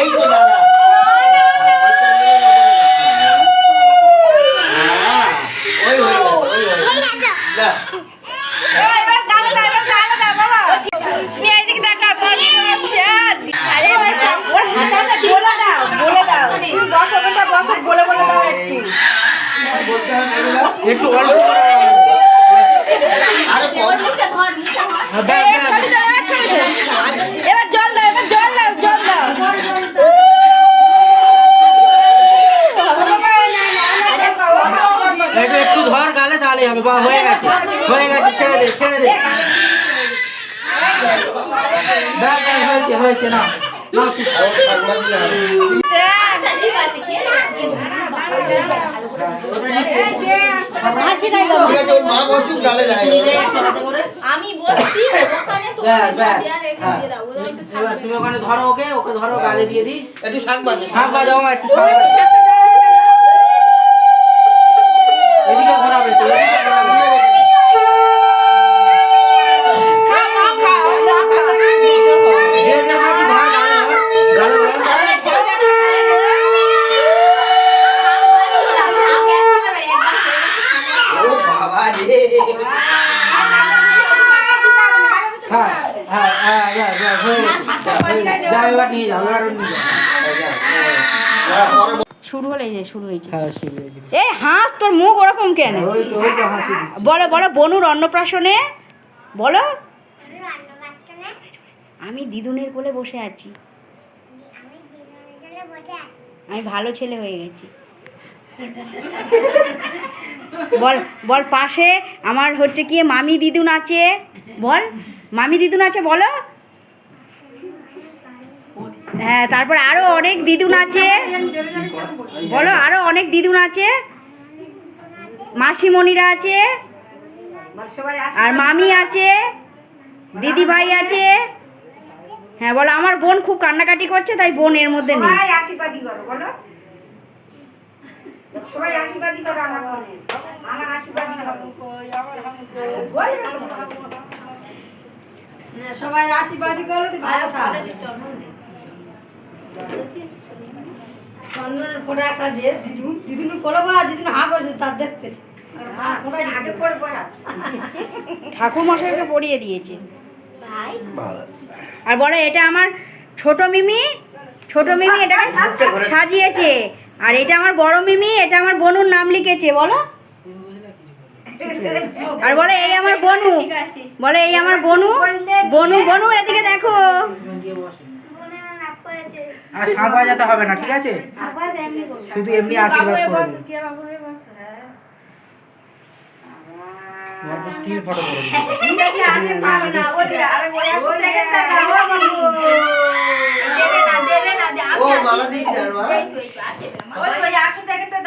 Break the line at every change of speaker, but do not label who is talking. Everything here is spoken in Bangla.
এই তো দাদা
একটু অল্প
এবার জল দাও, এবার জল দাও, জল দাও।
একটু ধর গালে তাহলে হবে। বা হয়ে গেছে, হয়ে গেছে, ছেড়ে দে, ছেড়ে দে। হয়েছে, হয়েছে না তুমি ওখানে ধরো, ওকে ওকে ধরো, গালে দিয়ে দিই।
একটু শাক বাজে,
শাক বাজাও, একটু এদিকে ঘোরাবে তো, এদিকে ঘোরাবে।
শুরু হলে যে শুরু হয়েছে। এই হাঁস, তোর মুখ ওরকম কেন? বলো বলো, বনুর অন্নপ্রাশনে বলো। আমি দিদুনের কোলে বসে আছি, আমি ভালো ছেলে হয়ে গেছি। বল বল, পাশে আমার হচ্ছে কি মামি দিদুন আছে, বল মামি দিদুন আছে বলো। হ্যাঁ, তারপর আরো অনেক দিদুন আছে বলো, আরো অনেক দিদুন আছে, মাসিমণিরা আছে, আর মামি আছে, দিদি ভাই আছে। হ্যাঁ বলো, আমার বোন খুব কান্নাকাটি করছে, তাই বোন এর মধ্যে নেই।
আশীর্বাদই করো বলো, সবাই আশীর্বাদই করো আমার বোনের, আমার আশীর্বাদই করো, সবাই আশীর্বাদই করো, ভালো থাকো। চন্দনের ফোটা একটা দিয়ে দিদুন, দিদুন করবো, দিদুন হা করছে, তার দেখতেছে আগে পরে বই আছে,
ঠাকুর মশাইকে পরিয়ে দিয়েছে। আর বলো, এটা আমার ছোট মিমি, ছোট মিমি এটাকে সাজিয়েছে। আর এটা আমার বড় মিমি, এটা আমার বনুর নাম লিখেছে বলো। আর বলে এই আমার বনু, বলে এই আমার বনু, বনু বনু এদিকে দেখো।
আর শাক বাজাতে হবে না, ঠিক আছে? শুধু এমনি আশীর্বাদ করে দিন। স্টিল ফটো করে দিন।
ঠিক আছে, আশীর্বাদ না ওই আর ওই আসলে একটা দাও দেবে না, দেবে না, আমি
ও মালা দিই না,
ওই 80 টাকাটা